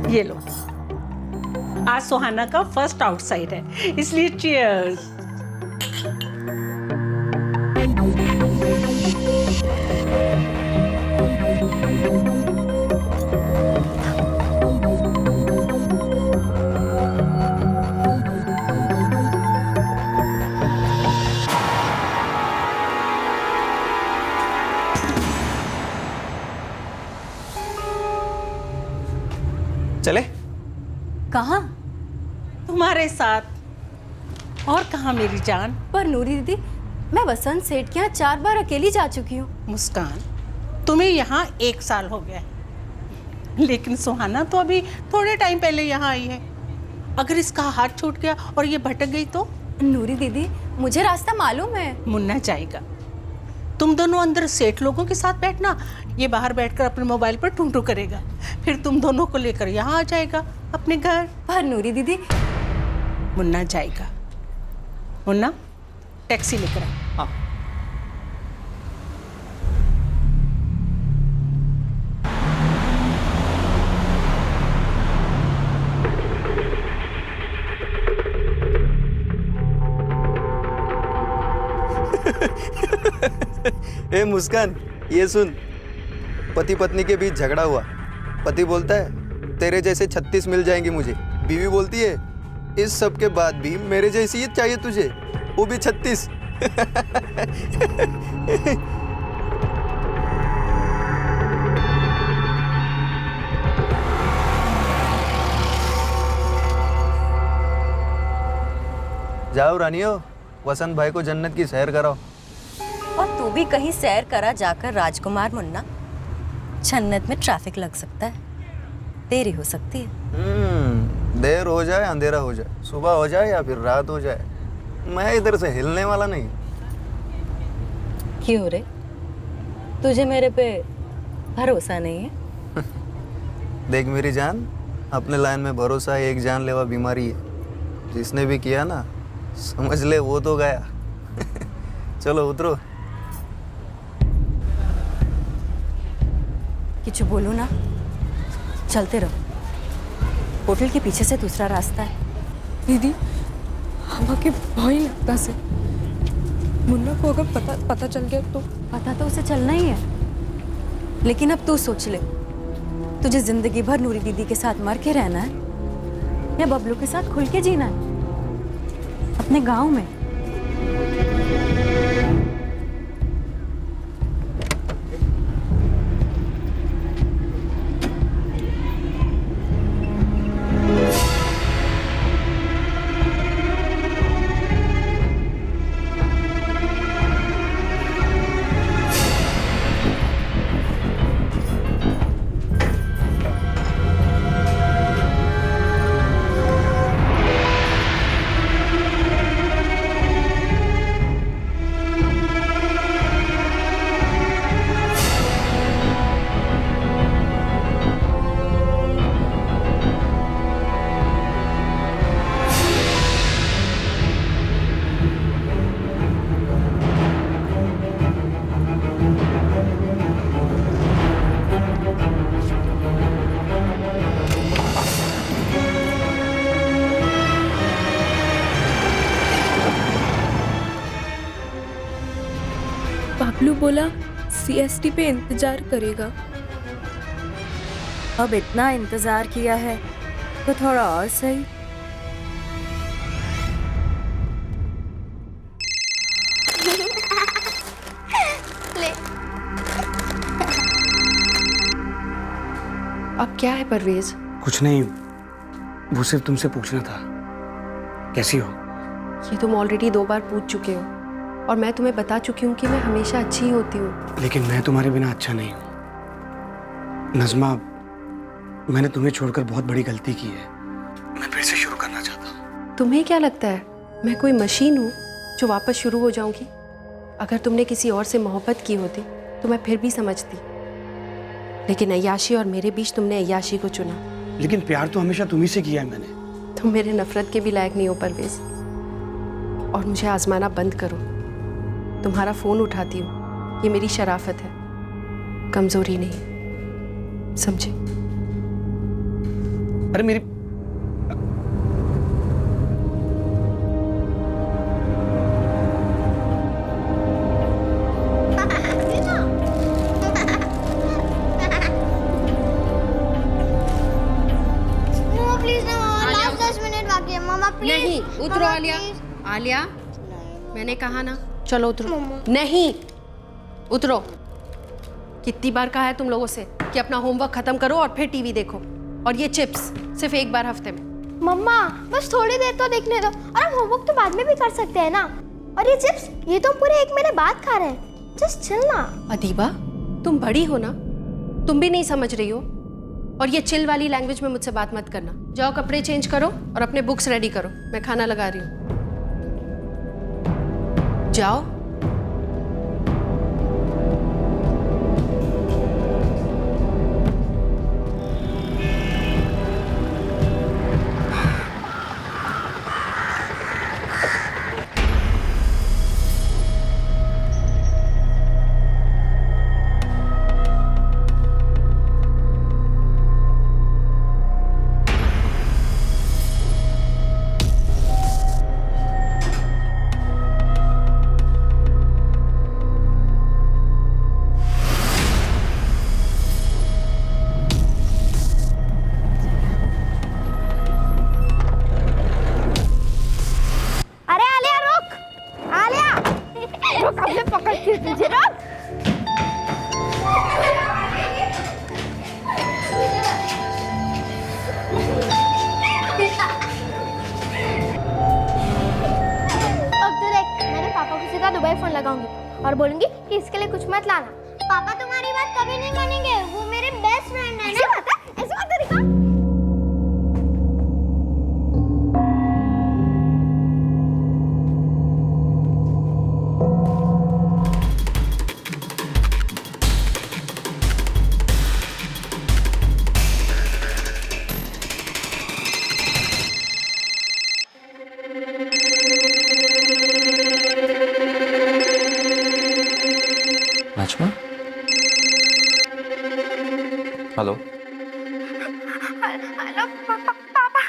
ये लो, आज सुहाना का फर्स्ट आउटसाइड है, इसलिए चीयर्स। चले? कहाँ? तुम्हारे साथ। और कहाँ मेरी जान? पर नूरी दीदी, मैं वसंत सेठ के यहाँ 4 बार अकेली जा चुकी हूँ। मुस्कान, तुम्हें यहाँ 1 साल हो गया है, लेकिन सुहाना तो अभी थोड़े टाइम पहले यहाँ आई है। अगर इसका हाथ छूट गया और ये भटक गई तो? नूरी दीदी, मुझे रास्ता मालूम है। मुन्ना जाएगा, तुम दोनों अंदर सेठ लोगों के साथ बैठना, ये बाहर बैठकर अपने मोबाइल पर टूं-टूं करेगा, फिर तुम दोनों को लेकर यहाँ आ जाएगा अपने घर। पर नूरी दीदी, मुन्ना जाएगा। मुन्ना, टैक्सी लेकर आ। हाँ। ए मुस्कान, ये सुन, पति पत्नी के बीच झगड़ा हुआ। पति बोलता है तेरे जैसे 36 मिल जाएंगे मुझे। बीवी बोलती है इस सब के बाद भी मेरे जैसी ही चाहिए तुझे, वो भी 36। जाओ रानियो, वसंत भाई को जन्नत की सैर कराओ। और तू भी कहीं सैर करा जाकर राजकुमार मुन्ना। जन्नत में ट्रैफिक लग सकता है, देरी हो सकती है। देर हो जाए अंधेरा हो जाए, सुबह हो जाए या फिर रात हो जाए, मैं इधर से हिलने वाला नहीं। क्यों रे, तुझे मेरे पे भरोसा नहीं है? देख मेरी जान, अपने लाइन में भरोसा एक जानलेवा बीमारी है। जिसने भी किया ना, समझ ले वो तो गया। चलो उतरो। किचु बोलो ना, चलते रहो। होटल के पीछे से दूसरा रास्ता है। दीदी, আমাকে भय लगता से मुन्ना को अगर पता चल गया तो? पता तो उसे चलना ही है, लेकिन अब तू सोच ले, तुझे जिंदगी भर नूरी दीदी के साथ मर के रहना है या बबलू के साथ खुल के जीना है अपने गांव में? बबलू बोला CST पे इंतजार करेगा। अब इतना इंतजार किया है तो थोड़ा और सही। ले। अब क्या है परवेज? कुछ नहीं, वो सिर्फ तुमसे पूछना था कैसी हो। ये तुम ऑलरेडी 2 बार पूछ चुके हो और मैं तुम्हें बता चुकी हूँ कि मैं हमेशा अच्छी होती हूँ। लेकिन मैं तुम्हारे बिना अच्छा नहीं हूँ नज़मा। मैंने तुम्हें छोड़कर बहुत बड़ी गलती की है। मैं फिर से शुरू करना चाहता हूँ। तुम्हें क्या लगता है मैं कोई मशीन हूँ जो वापस शुरू हो जाऊंगी? अगर तुमने किसी और से मोहब्बत की होती तो मैं फिर भी समझती, लेकिन अय्याशी और मेरे बीच तुमने अय्याशी को चुना। लेकिन प्यार तो हमेशा तुम्ही से किया है मैंने। तुम मेरे नफरत के भी लायक नहीं हो परवेज, और मुझे आजमाना बंद करो। तुम्हारा फ़ोन उठाती हूँ, ये मेरी शराफत है, कमज़ोरी नहीं। समझे? अरे मेरी प्लीज ना मामा, लास्ट 10 मिनट बाकी है मामा प्लीज। नहीं, उतरो मामा, आलिया। please। आलिया, मैंने कहा ना, चलो उतरो। मम्मा। नहीं, उतरो। कितनी बार कहा है तुम लोगों से कि अपना होमवर्क खत्म करो और फिर टीवी देखो, और ये चिप्स सिर्फ एक बार हफ्ते में। मम्मा बस थोड़ी देर तो देखने दो, और हम होमवर्क तो बाद में भी कर सकते हैं ना। और ये चिप्स, ये तो हम पूरे 1 महीने बाद खा रहे हैं। जस्ट चिल ना। अदीबा, तुम बड़ी हो ना, तुम भी नहीं समझ रही हो। और ये चिल वाली लैंग्वेज में मुझसे बात मत करना। जाओ कपड़े चेंज करो और अपने बुक्स रेडी करो, मैं खाना लगा रही हूँ। जाओ। अरे आलिया रुक, आलिया रुक, हमने पकड़ती हूँ तुझे, रुक। अब तो देख, मैंने पापा को सीधा दुबई फोन लगाऊंगी और बोलूंगी कि इसके लिए कुछ मत लाना। पापा तुम्हारी बात कभी नहीं मानेंगे, वो मेरे बेस्ट फ्रेंड है ना। ऐसी बात है, ऐसी बात है रिका। नजमा, हेलो। हेलो पापा।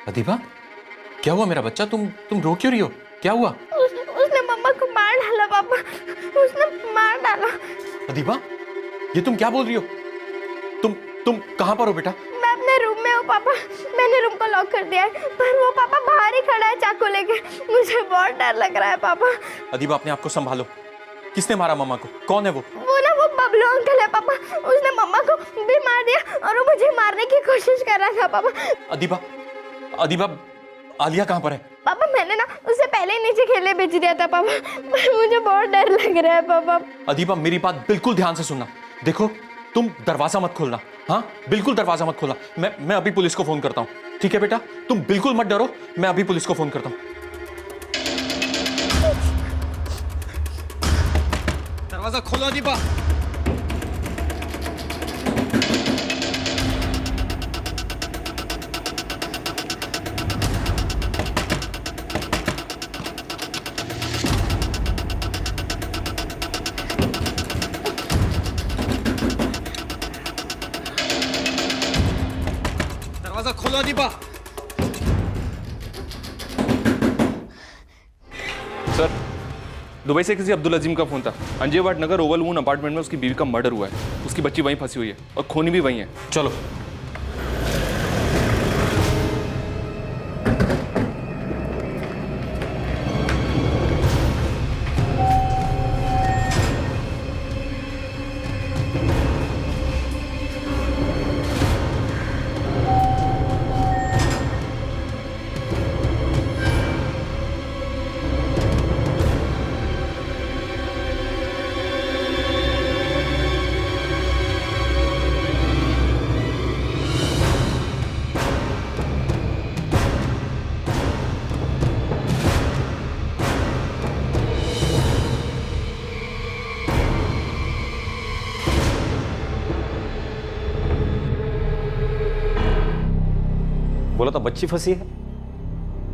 अदीबा, क्या हुआ मेरा बच्चा? तुम रो क्यों रही हो? क्या हुआ? उसने मम्मा को मार डाला पापा, उसने मार डाला। अदीबा, ये तुम क्या बोल रही हो? तुम कहाँ पर हो बेटा? मैं अपने रूम में हूँ पापा, मैंने रूम को लॉक कर दिया है, पर वो पापा बाहर ही खड़ा है चाकू लेके। मुझे बहुत डर लग रहा है पापा। अदीबा, अपने आप को संभालो। किसने मारा मम्मा को? कौन है वो? वो बबलू अंकल है पापा, उसने मम्मा को भी मार दिया और वो मुझे मारने की कोशिश कर रहा था पापा। अदीबा, आलिया कहाँ पर है? पापा मैंने ना उसे पहले ही नीचे खेलने भेज दिया था पापा, पर मुझे बहुत डर लग रहा है पापा। अदीबा, मेरी बात बिल्कुल ध्यान से सुनना। देखो, तुम दरवाजा मत खोलना। हाँ, बिल्कुल दरवाजा मत खोलना। मैं अभी पुलिस को फोन करता हूँ। ठीक है बेटा, तुम बिल्कुल मत डरो, मैं अभी पुलिस को फोन करता हूँ। दरवाजा खोलो अदीबा। दरवाजा खोलो अदीबा। सर, दुबई से किसी अब्दुल अजीम का फोन था। अंजेवाट नगर ओवल मून अपार्टमेंट में उसकी बीवी का मर्डर हुआ है। उसकी बच्ची वहीं फंसी हुई है और खूनी भी वहीं है। चलो। बोला था बच्ची फंसी है।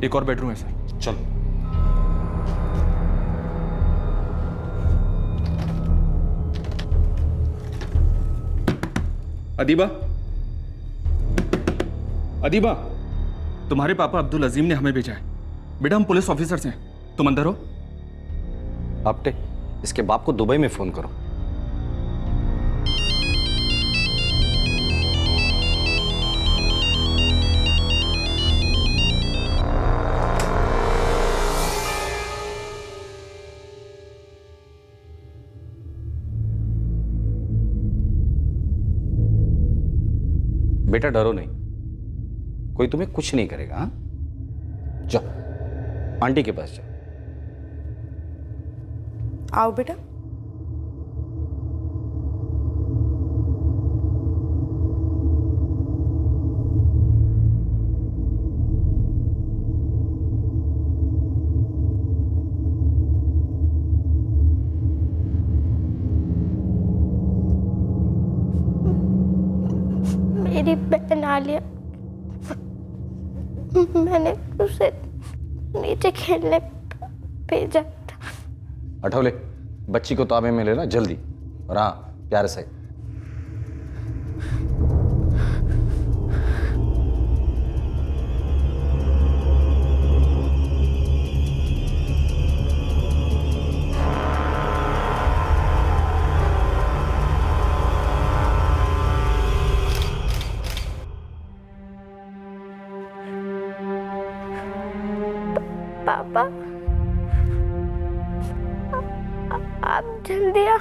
एक और बेडरूम है सर। चलो। अदीबा, अदीबा, तुम्हारे पापा अब्दुल अजीम ने हमें भेजा है। बेटा हम पुलिस ऑफिसर्स हैं, तुम अंदर हो। आपटे, इसके बाप को दुबई में फोन करो। बेटा डरो नहीं, कोई तुम्हें कुछ नहीं करेगा। हाँ, जाओ आंटी के पास जाओ। आओ बेटा। मेरी बहन आलिया, मैंने उसे नीचे खेलने भेजा था। अठौले, बच्ची को ताबे में लेना जल्दी, और हाँ प्यार से। पापा, आप जल्दी आओ।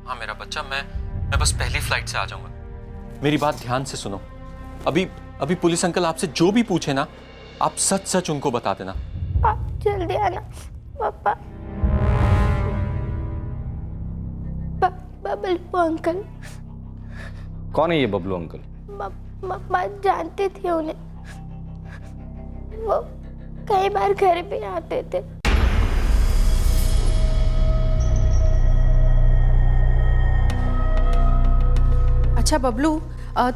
हाँ मेरा बच्चा, मैं बस पहली फ्लाइट से आ जाऊंगा। मेरी बात ध्यान से सुनो। अभी पुलिस अंकल आपसे जो भी पूछे ना, आप सच सच उनको बता देना। आप जल्दी आना पापा। बबलू अंकल। कौन है ये बबलू अंकल? मम्मा जानती थी उन्हें, वो कई बार घर पे आते थे। अच्छा बबलू,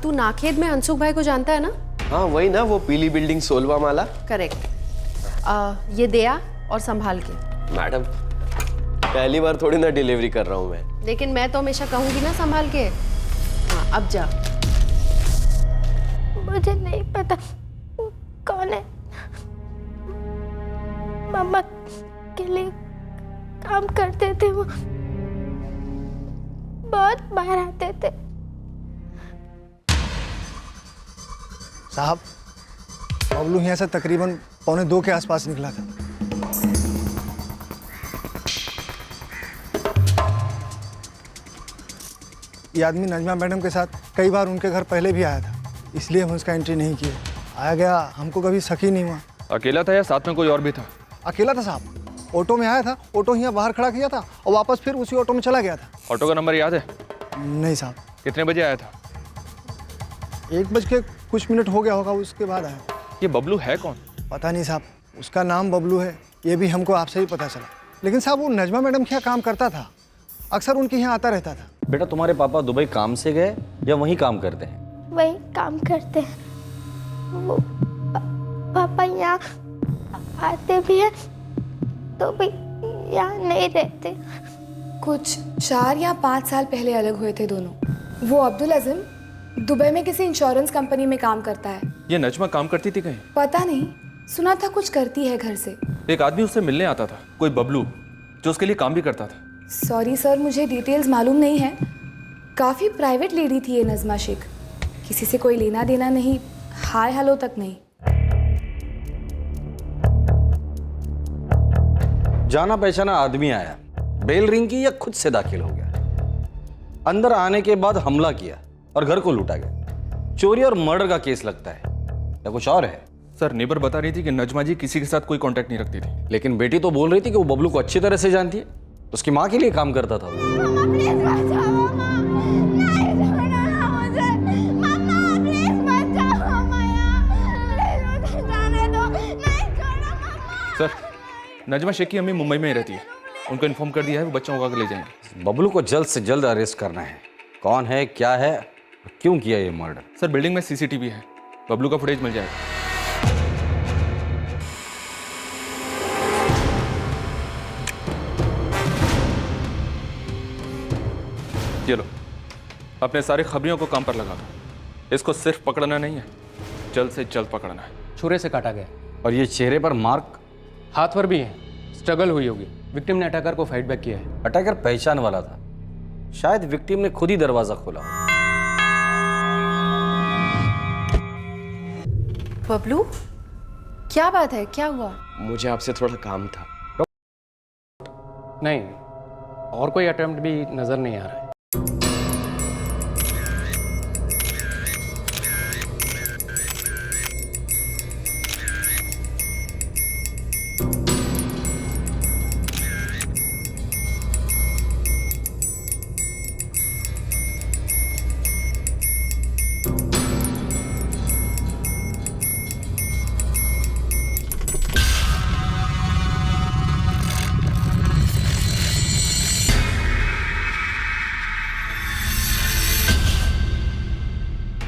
तू नाखेद में अंशुक भाई को जानता है ना? हाँ वही ना, वो पीली बिल्डिंग 16वां माला। करेक्ट। ये दया और संभाल के। मैडम पहली बार थोड़ी ना डिलीवरी कर रहा हूँ मैं। लेकिन मैं तो हमेशा कहूंगी ना संभाल के। हाँ अब जा। मुझे नहीं पता कौन है। मम्मा के लिए काम करते थे वो, बहुत बाहर आते थे। साहब, बबलू यहाँ से तकरीबन 1:45 के आसपास निकला था। ये आदमी नजमा मैडम के साथ कई बार उनके घर पहले भी आया था, इसलिए हम उसका एंट्री नहीं किए। आया गया हमको कभी शक ही नहीं हुआ। अकेला था या साथ में कोई और भी था? अकेला था साहब, ऑटो में आया था, ऑटो यहाँ बाहर खड़ा किया था और वापस फिर उसी ऑटो में चला गया था। ऑटो का नंबर याद है? नहीं साहब। कितने बजे आया था? 1 बज कुछ मिनट हो गया होगा, उसके बाद आया। ये बबलू है कौन? पता नहीं साहब, उसका नाम बबलू है, ये भी हमको आपसे ही पता चला। लेकिन साहब वो नजमा मैडम के यहाँ काम करता था, अक्सर उनके यहाँ आता रहता था। बेटा तुम्हारे पापा दुबई काम से गए या वहीं काम करते हैं? वही काम करते हैं वो। पापा यहाँ आते भी हैं तो भी यहाँ नहीं रहते। कुछ 4 या 5 साल पहले अलग हुए थे दोनों। वो अब्दुल अजीम दुबई में किसी इंश्योरेंस कंपनी में काम करता है। ये नजमा काम करती थी कहीं? पता नहीं, सुना था कुछ करती है घर से। एक आदमी उससे मिलने आता था, कोई बबलू, जो उसके लिए काम भी करता था। सॉरी सर, मुझे डिटेल्स मालूम नहीं है। काफ़ी प्राइवेट लेडी थी ये नजमा शेख, किसी से कोई लेना देना नहीं, हाय हेलो तक नहीं। जाना पहचाना आदमी आया, बेल रिंग की या खुद से दाखिल हो गया? अंदर आने के बाद हमला किया और घर को लूटा गया। चोरी और मर्डर का केस लगता है या कुछ और है? सर नेबर बता रही थी कि नजमा जी किसी के साथ कोई कांटेक्ट नहीं रखती थी। लेकिन बेटी तो बोल रही थी कि वो बबलू को अच्छी तरह से जानती है, उसकी माँ के लिए काम करता था वो। सर नजमा शेख की अम्मी मुंबई में ही रहती है, उनको इन्फॉर्म कर दिया है, वो बच्चों को आकर ले जाएंगे। बबलू को जल्द से जल्द अरेस्ट करना है। कौन है, क्या है, क्यों किया ये मर्डर? सर बिल्डिंग में सीसीटीवी है, बबलू का फुटेज मिल जाएगा। ये लो, अपने सारे खबरियों को काम पर लगा दो। इसको सिर्फ पकड़ना नहीं है, जल्द से जल्द पकड़ना है। छुरे से काटा गया, और ये चेहरे पर मार्क? हाथ पर भी है, स्ट्रगल हुई होगी। विक्टिम ने अटैकर को फाइट बैक किया है। अटैकर पहचान वाला था, शायद विक्टिम ने खुद ही दरवाजा खोला। बबलू, क्या बात है, क्या हुआ? मुझे आपसे थोड़ा काम था। नहीं, और कोई अटेम्प्ट भी नजर नहीं आ रहा है।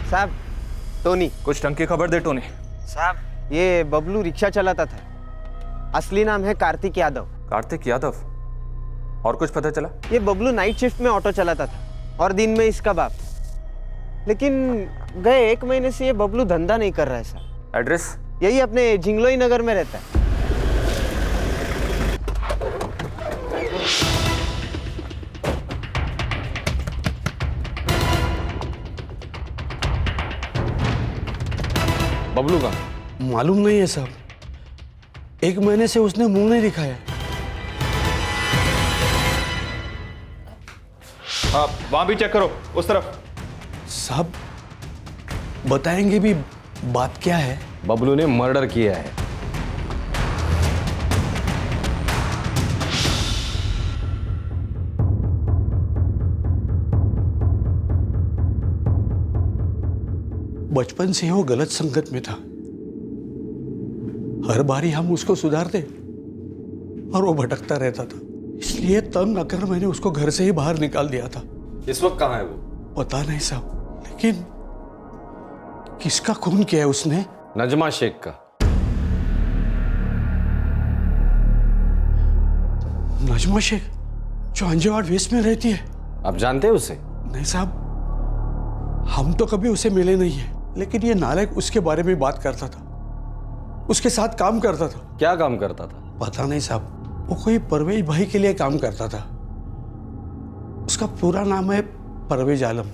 साहब, टोनी। कुछ ढंग की खबर दे टोनी। साहब, ये बबलू रिक्शा चलाता था। असली नाम है कार्तिक यादव। कार्तिक यादव? और कुछ पता चला? ये बबलू नाइट शिफ्ट में ऑटो चलाता था और दिन में इसका बाप। लेकिन गए 1 महीने से ये बबलू धंधा नहीं कर रहा है साहब। एड्रेस? यही अपने जिंगलोई नगर में रहता है। बबलू का मालूम नहीं है साहब, 1 महीने से उसने मुंह नहीं दिखाया। आप वहां भी चेक करो, उस तरफ। साहब, बताएंगे भी बात क्या है? बबलू ने मर्डर किया है। बचपन से वो गलत संगत में था। हर बारी हम उसको सुधारते और वो भटकता रहता था। इसलिए तंग आकर मैंने उसको घर से ही बाहर निकाल दिया था। इस वक्त कहाँ है वो? पता नहीं साहब, लेकिन किसका खून किया है उसने? नजमा शेख का। नजमा शेख, जो अंजेवाड़ वेस्ट में रहती है। आप जानते हैं उसे? नहीं साहब, हम तो कभी उसे मिले नहीं है, लेकिन ये नालायक उसके बारे में बात करता था, उसके साथ काम करता था। क्या काम करता था? पता नहीं साहब, वो कोई परवेज भाई के लिए काम करता था। उसका पूरा नाम है परवेज आलम।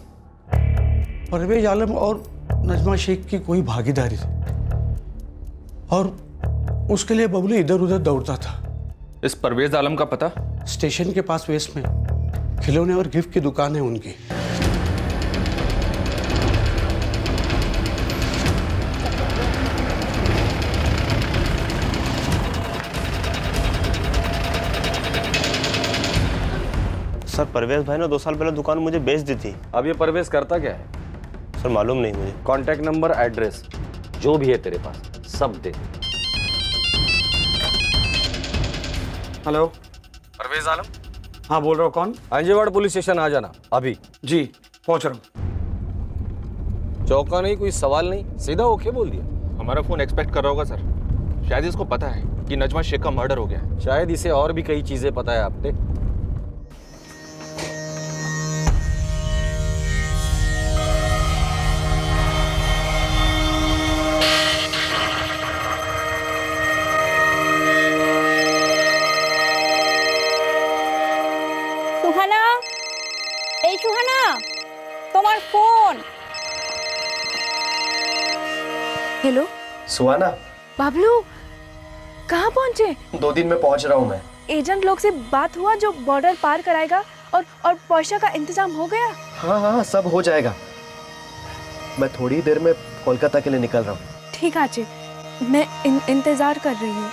परवेज आलम और नजमा शेख की कोई भागीदारी थी और उसके लिए बबलू इधर उधर दौड़ता था। इस परवेज आलम का पता? स्टेशन के पास वेस्ट में खिलौने और गिफ्ट की दुकान है उनकी। सर, परवेज भाई ने 2 साल पहले दुकान मुझे बेच दी थी। अब ये परवेज करता क्या है? सर, मालूम नहीं मुझे। कांटेक्ट नंबर, एड्रेस, जो भी है तेरे पास, सब दे। हेलो, परवेज आलम? हाँ बोल रहा हूँ। कौन? अंजेवाड़ पुलिस स्टेशन आ जाना अभी। जी, पहुंच रहा हूँ। चौका नहीं, कोई सवाल नहीं, सीधा ओके बोल दिया। हमारा फोन एक्सपेक्ट कर रहा होगा सर। शायद इसको पता है कि नजमा शेख का मर्डर हो गया है। शायद इसे और भी कई चीजें पता है आपने। सुहाना, এই সুহানা, তোমার ফোন। हेलो सुहाना, बबलू, कहाँ पहुँचे? 2 दिन में पहुंच रहा हूँ मैं। एजेंट लोग से बात हुआ जो बॉर्डर पार कराएगा और पैसा का इंतजाम हो गया? हाँ हाँ, सब हो जाएगा। मैं थोड़ी देर में कोलकाता के लिए निकल रहा हूँ। ठीक है आचे, मैं इंतजार कर रही हूँ।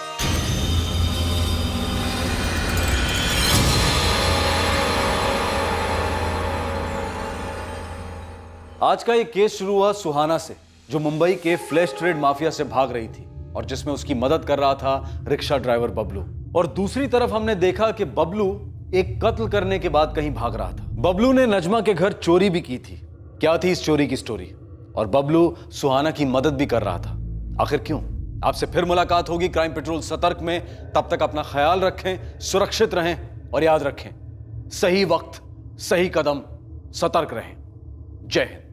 आज का ये केस शुरू हुआ सुहाना से, जो मुंबई के फ्लैश ट्रेड माफिया से भाग रही थी और जिसमें उसकी मदद कर रहा था रिक्शा ड्राइवर बबलू। और दूसरी तरफ हमने देखा कि बबलू एक कत्ल करने के बाद कहीं भाग रहा था। बबलू ने नजमा के घर चोरी भी की थी। क्या थी इस चोरी की स्टोरी? और बबलू सुहाना की मदद भी कर रहा था। आखिर क्यों? आपसे फिर मुलाकात होगी क्राइम पेट्रोल सतर्क में। तब तक अपना ख्याल रखें, सुरक्षित रहें और याद रखें, सही वक्त, सही कदम, सतर्क रहें। जय हिंद।